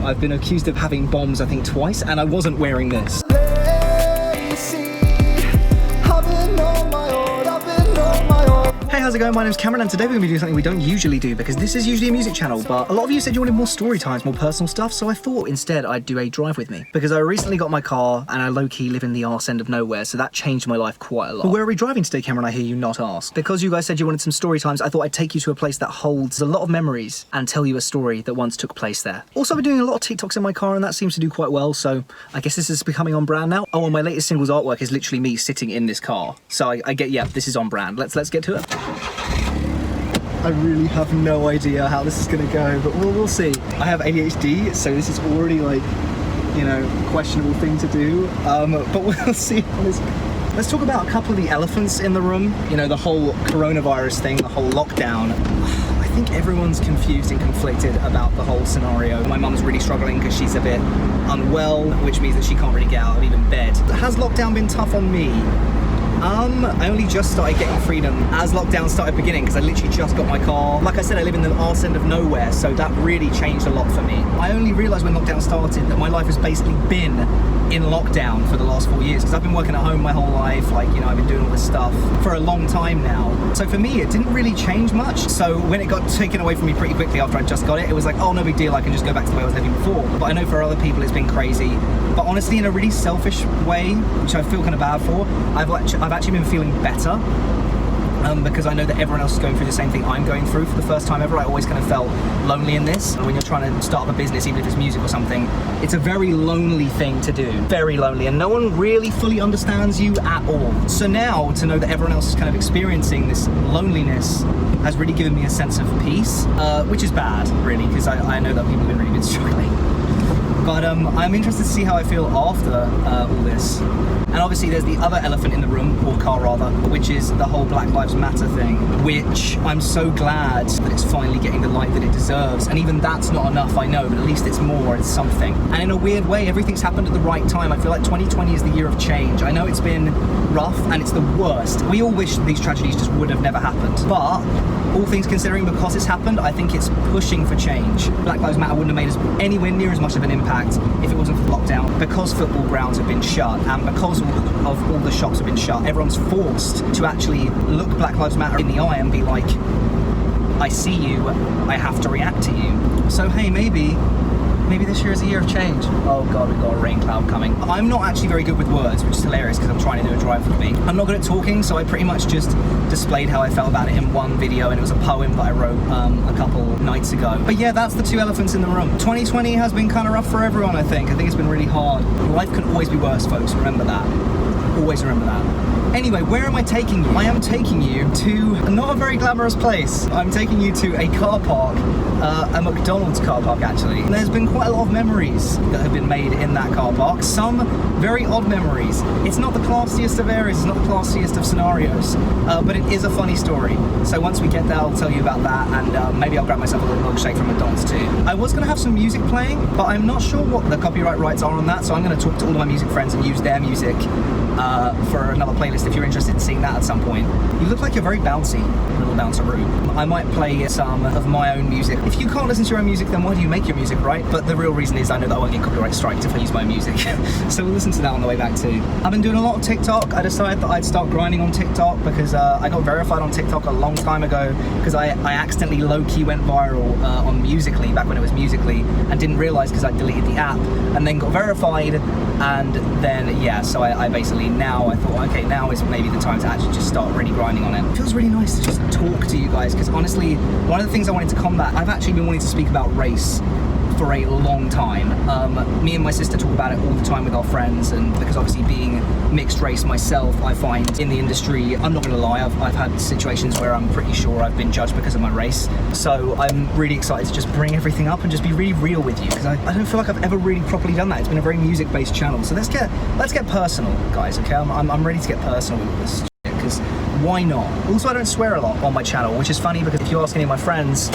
I've been accused of having bombs, I think, twice, and I wasn't wearing this. Hey, how's it going? My name's Cameron, and today we're going to be doing something we don't usually do because this is usually a music channel, but a lot of you said you wanted more story times, more personal stuff, so I thought instead I'd do a drive with me. Because I recently got my car and I low-key live in the arse end of nowhere, so that changed my life quite a lot. But where are we driving today, Cameron, I hear you not ask? Because you guys said you wanted some story times, I thought I'd take you to a place that holds a lot of memories and tell you a story that once took place there. Also, I've been doing a lot of TikToks in my car and that seems to do quite well, so I guess this is becoming on brand now. Oh, and my latest single's artwork is literally me sitting in this car. So I get, yeah, this is on brand. Let's get to it. I really have no idea how this is gonna go, but we'll see. I have ADHD, so this is already like, you know, questionable thing to do, but we'll see how this goes. Let's talk about a couple of the elephants in the room. You know, the whole coronavirus thing, the whole lockdown. I think everyone's confused and conflicted about the whole scenario. My mum's really struggling because she's a bit unwell, which means that she can't really get out of even bed. Has lockdown been tough on me? I only just started getting freedom as lockdown started beginning because I literally just got my car. Like I said, I live in the arse end of nowhere, so that really changed a lot for me. I only realised when lockdown started that my life has basically been in lockdown for the last 4 years because I've been working at home my whole life, like, you know, I've been doing all this stuff for a long time now. So for me, it didn't really change much. So when it got taken away from me pretty quickly after I just got it, it was like, oh, no big deal, I can just go back to the way I was living before. But I know for other people it's been crazy. But honestly, in a really selfish way, which I feel kind of bad for, I've actually been feeling better because I know that everyone else is going through the same thing I'm going through for the first time ever. I always kind of felt lonely in this. When you're trying to start up a business, even if it's music or something, it's a very lonely thing to do. Very lonely, and no one really fully understands you at all. So now, to know that everyone else is kind of experiencing this loneliness has really given me a sense of peace, which is bad, really, because I know that people have really been struggling. But I'm interested to see how I feel after all this. And obviously there's the other elephant in the room, or car rather, which is the whole Black Lives Matter thing, which I'm so glad that it's finally getting the light that it deserves. And even that's not enough, I know, but at least it's more, it's something. And in a weird way, everything's happened at the right time. I feel like 2020 is the year of change. I know it's been rough and it's the worst. We all wish these tragedies just would have never happened. But all things considering, because it's happened, I think it's pushing for change. Black Lives Matter wouldn't have made anywhere near as much of an impact if it wasn't for lockdown. Because football grounds have been shut and because of all the shops have been shut, everyone's forced to actually look Black Lives Matter in the eye and be like, I see you, I have to react to you. So hey, maybe this year is a year of change. Oh god, we've got a rain cloud coming. I'm not actually very good with words, which is hilarious because I'm trying to do a drive with me. I'm not good at talking, so I pretty much just displayed how I felt about it in one video, and it was a poem that I wrote a couple nights ago. But yeah, that's the two elephants in the room. 2020 has been kind of rough for everyone, I think. I think it's been really hard. Life can always be worse, folks. Remember that. Always remember that. Anyway, where am I taking you? I am taking you to not a very glamorous place. I'm taking you to a car park, a McDonald's car park actually. There's been quite a lot of memories that have been made in that car park. Some very odd memories. It's not the classiest of areas, it's not the classiest of scenarios, but it is a funny story. So once we get there, I'll tell you about that, and maybe I'll grab myself a little milkshake from McDonald's too. I was gonna have some music playing, but I'm not sure what the copyright rights are on that, so I'm gonna talk to all of my music friends and use their music for another playlist if you're interested in seeing that at some point. You look like you're very bouncy, little bouncer-roo. I might play some of my own music. If you can't listen to your own music, then why do you make your music, right? But the real reason is I know that I won't get copyright striked if I use my own music. So we'll listen to that on the way back too. I've been doing a lot of TikTok. I decided that I'd start grinding on TikTok because I got verified on TikTok a long time ago because I accidentally low-key went viral on Musical.ly, back when it was Musical.ly, and didn't realise because I deleted the app, and then got verified, and then, yeah, so I basically now I thought, okay, now is maybe the time to actually just start really grinding on it. It feels really nice to just talk to you guys because honestly, one of the things I wanted to combat, I've actually been wanting to speak about race for a long time. Me and my sister talk about it all the time with our friends, and because obviously being mixed race myself, I find in the industry, I'm not gonna lie, I've had situations where I'm pretty sure I've been judged because of my race. So I'm really excited to just bring everything up and just be really real with you because I don't feel like I've ever really properly done that. It's been a very music-based channel. So let's get personal, guys, okay? I'm ready to get personal with this shit because why not? Also, I don't swear a lot on my channel, which is funny because if you ask any of my friends,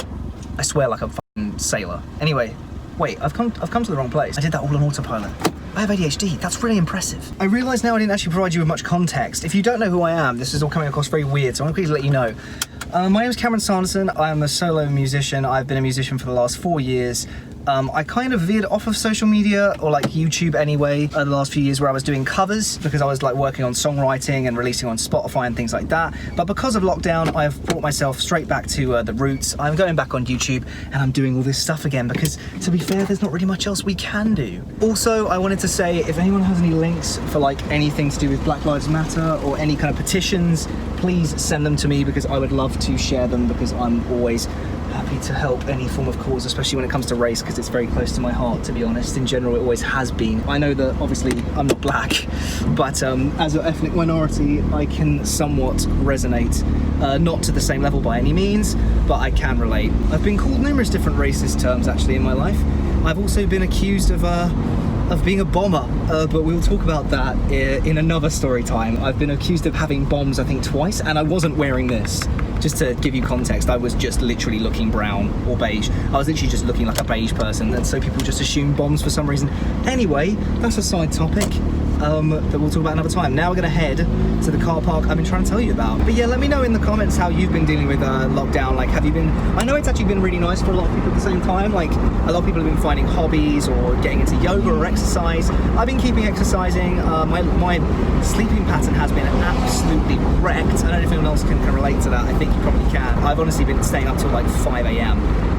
I swear like a fucking sailor. Anyway, wait, I've come to the wrong place. I did that all on autopilot. I have ADHD, that's really impressive. I realise now I didn't actually provide you with much context. If you don't know who I am, this is all coming across very weird, so I'm going to quickly let you know. My name is Cameron Sanderson, I am a solo musician. I've been a musician for the last 4 years. I kind of veered off of social media, or like YouTube anyway, the last few years, where I was doing covers because I was like working on songwriting and releasing on Spotify and things like that. But because of lockdown, I've brought myself straight back to the roots. I'm going back on YouTube and I'm doing all this stuff again because, to be fair, there's not really much else we can do. Also, I wanted to say, if anyone has any links for like anything to do with Black Lives Matter or any kind of petitions, please send them to me because I would love to share them, because I'm always happy to help any form of cause, especially when it comes to race, because it's very close to my heart, to be honest. In general, it always has been. I know that obviously I'm not black, but as an ethnic minority, I can somewhat resonate. Not to the same level by any means, but I can relate. I've been called numerous different racist terms actually in my life. I've also been accused of being a bomber, but we'll talk about that in another story time. I've been accused of having bombs, I think, twice, and I wasn't wearing this. Just to give you context, I was just literally looking brown or beige. I was literally just looking like a beige person, and so people just assume bombs for some reason. Anyway, that's a side topic that we'll talk about another time. Now we're gonna head to the car park I've been trying to tell you about. But yeah, let me know in the comments how you've been dealing with lockdown. Like, have you been, I know it's actually been really nice for a lot of people at the same time. Like, a lot of people have been finding hobbies or getting into yoga or exercise. I've been keeping exercising. My sleeping pattern has been absolutely wrecked. I don't know if anyone else can relate to that. I think you probably can. I've honestly been staying up till like 5 AM.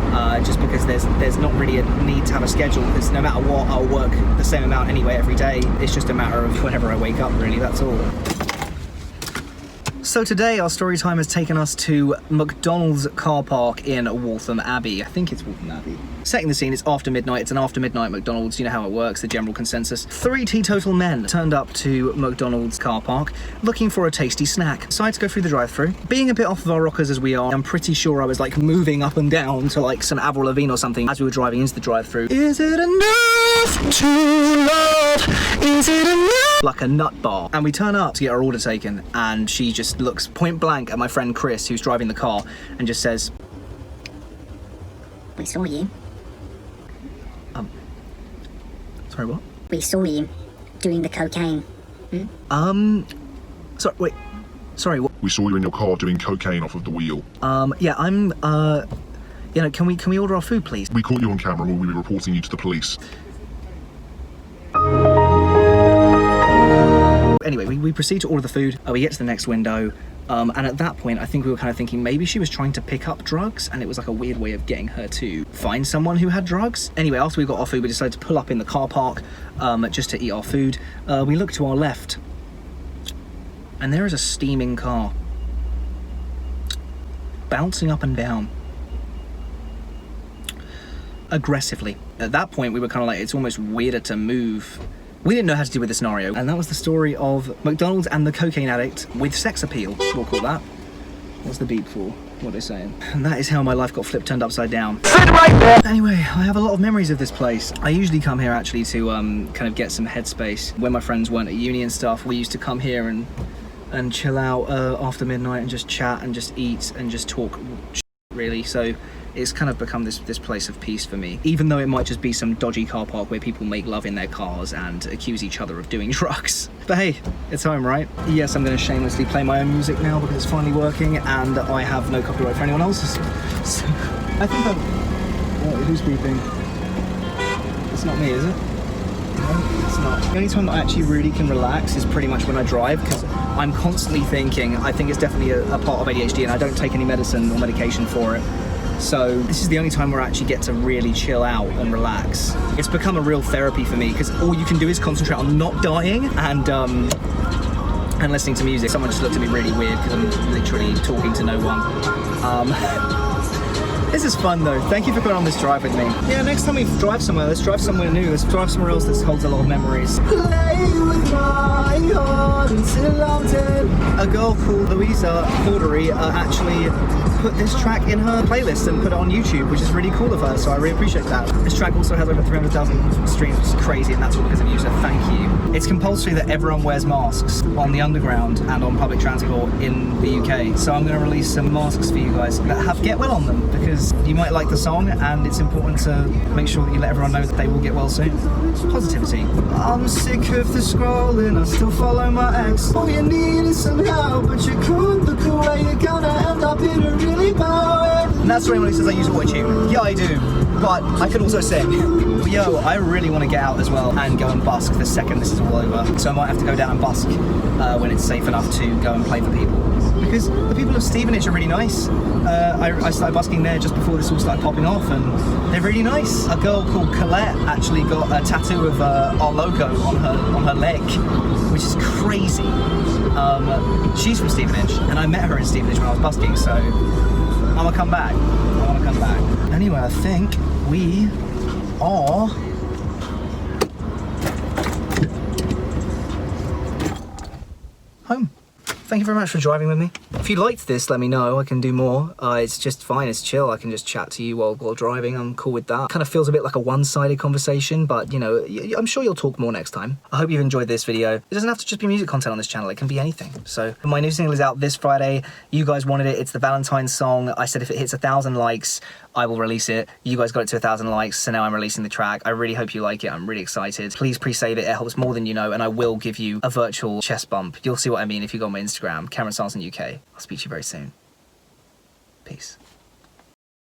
Just because there's not really a need to have a schedule, because no matter what, I'll work the same amount anyway every day. It's just a matter of whenever I wake up, really, that's all. So today our story time has taken us to McDonald's car park in Waltham Abbey. I think it's Waltham Abbey. Setting the scene, it's after midnight. It's an after midnight McDonald's. You know how it works, the general consensus. 3 teetotal men turned up to McDonald's car park looking for a tasty snack. Decided to go through the drive-thru. Being a bit off of our rockers as we are, I'm pretty sure I was like moving up and down to like some Avril Lavigne or something as we were driving into the drive-thru. Is it enough to love? Is it enough? Like a nut bar. And we turn up to get our order taken, and she just looks point blank at my friend Chris, who's driving the car, and just says, "We saw you." Sorry, what? "We saw you doing the cocaine." Sorry, wait. Sorry, what? We saw you in your car doing cocaine off of the wheel. Yeah, I'm, you know, can we order our food, please? We caught you on camera and we'll be reporting you to the police. Anyway, we proceed to order the food. We get to the next window. And at that point, I think we were kind of thinking maybe she was trying to pick up drugs, and it was like a weird way of getting her to find someone who had drugs. Anyway, after we got our food, we decided to pull up in the car park just to eat our food. We look to our left, and there is a steaming car bouncing up and down aggressively. At that point, we were kind of like, it's almost weirder to move. We didn't know how to deal with the scenario, and that was the story of McDonald's and the cocaine addict with sex appeal, we'll call that. What's the beep for? What are they saying? And that is how my life got turned upside down. Anyway, I have a lot of memories of this place. I usually come here actually to kind of get some headspace. When my friends weren't at uni and stuff, we used to come here and chill out after midnight and just chat and just eat and just talk really. So it's kind of become this place of peace for me, even though it might just be some dodgy car park where people make love in their cars and accuse each other of doing drugs. But hey, it's home, right? Yes, I'm going to shamelessly play my own music now because it's finally working and I have no copyright for anyone else's. So I think who's beeping? It's not me, is it? No, it's not. The only time I actually really can relax is pretty much when I drive, because I'm constantly thinking. I think it's definitely a part of ADHD, and I don't take any medicine or medication for it. So this is the only time where I actually get to really chill out and relax. It's become a real therapy for me, because all you can do is concentrate on not dying and listening to music. Someone just looked at me really weird because I'm literally talking to no one. This is fun though. Thank you for going on this drive with me. Yeah, next time we drive somewhere, let's drive somewhere new. Let's drive somewhere else that holds a lot of memories. Play with my heart until I'm dead. A girl called Louisa Cordery actually put this track in her playlist and put it on YouTube, which is really cool of her, so I really appreciate that. This track also has over 300,000 streams, which is crazy, and that's all because of you, so thank you. It's compulsory that everyone wears masks on the underground and on public transport in the UK, so I'm going to release some masks for you guys that have Get Well on them, because you might like the song, and it's important to make sure that you let everyone know that they will get well soon. Positivity. I'm sick of the scrolling, I still follow my ex. All you need is some help, but you couldn't look away, you're gonna end up in a really bad way. And that's the only one who says I use auto-tune. Yeah, I do. but I can also sing. Yo, I really want to get out as well and go and busk the second this is all over. So I might have to go down and busk when it's safe enough to go and play for people. Because the people of Stevenage are really nice. I started busking there just before this all started popping off, and they're really nice. A girl called Colette actually got a tattoo of our logo on her leg, which is crazy. She's from Stevenage, and I met her in Stevenage when I was busking, so I'm gonna come back. I wanna come back. Anyway, I think we are home. Thank you very much for driving with me. If you liked this, let me know. I can do more. It's just fine. It's chill. I can just chat to you while driving. I'm cool with that. Kind of feels a bit like a one-sided conversation, but you know, I'm sure you'll talk more next time. I hope you've enjoyed this video. It doesn't have to just be music content on this channel. It can be anything. So my new single is out this Friday. You guys wanted it. It's the Valentine's song. I said if it hits 1,000 likes, I will release it. You guys got it to 1,000 likes, so now I'm releasing the track. I really hope you like it. I'm really excited. Please pre-save it. It helps more than you know, and I will give you a virtual chest bump. You'll see what I mean if you go on my Instagram, Cameron Sanson UK. I'll speak to you very soon. Peace.